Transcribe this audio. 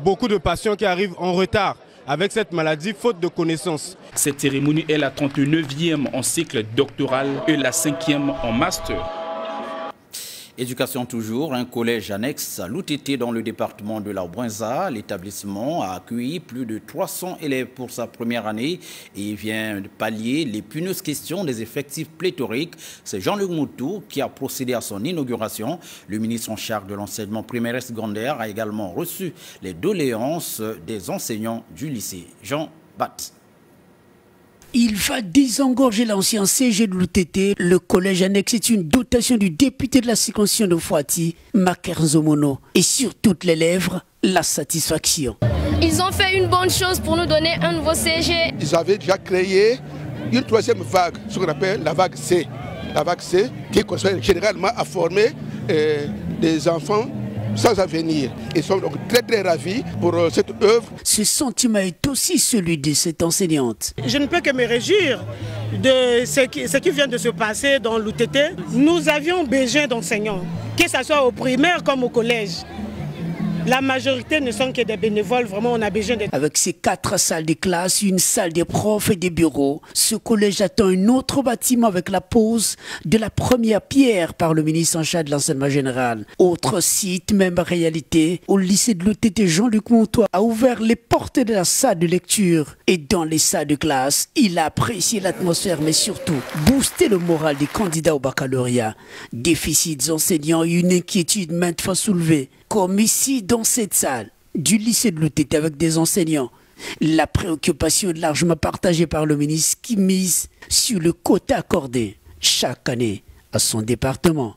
Beaucoup de patients qui arrivent en retard avec cette maladie, faute de connaissances. Cette cérémonie est la 39e en cycle doctoral et la 5e en master. Éducation toujours, un collège annexe à l'UTT dans le département de la Bouinza. L'établissement a accueilli plus de 300 élèves pour sa première année et vient de pallier l'épineuses question des effectifs pléthoriques. C'est Jean-Luc Moutou qui a procédé à son inauguration. Le ministre en charge de l'enseignement primaire et secondaire a également reçu les doléances des enseignants du lycée. Jean Bat. Il va désengorger l'ancien CG de l'UTT. Le collège annexe est une dotation du député de la circonscription de Fouati, Maker Zomono. Et sur toutes les lèvres, la satisfaction. Ils ont fait une bonne chose pour nous donner un nouveau CG. Ils avaient déjà créé une troisième vague, ce qu'on appelle la vague C. La vague C qui consiste généralement à former des enfants sans avenir. Ils sont donc très ravis pour cette œuvre. Ce sentiment est aussi celui de cette enseignante. Je ne peux que me réjouir de ce qui vient de se passer dans l'UTT. Nous avions besoin d'enseignants, que ce soit au primaire comme au collège. La majorité ne sont que des bénévoles, vraiment on a besoin d'être. Avec ses 4 salles de classe, une salle des profs et des bureaux, ce collège attend un autre bâtiment avec la pose de la première pierre par le ministre en charge de l'enseignement général. Autre site, même réalité, au lycée de l'UTT, Jean-Luc Montois a ouvert les portes de la salle de lecture. Et dans les salles de classe, il a apprécié l'atmosphère, mais surtout boosté le moral des candidats au baccalauréat. Déficits enseignants et une inquiétude maintes fois soulevée. Comme ici dans cette salle du lycée de l'UTT avec des enseignants. La préoccupation est largement partagée par le ministre qui mise sur le quota accordé chaque année à son département.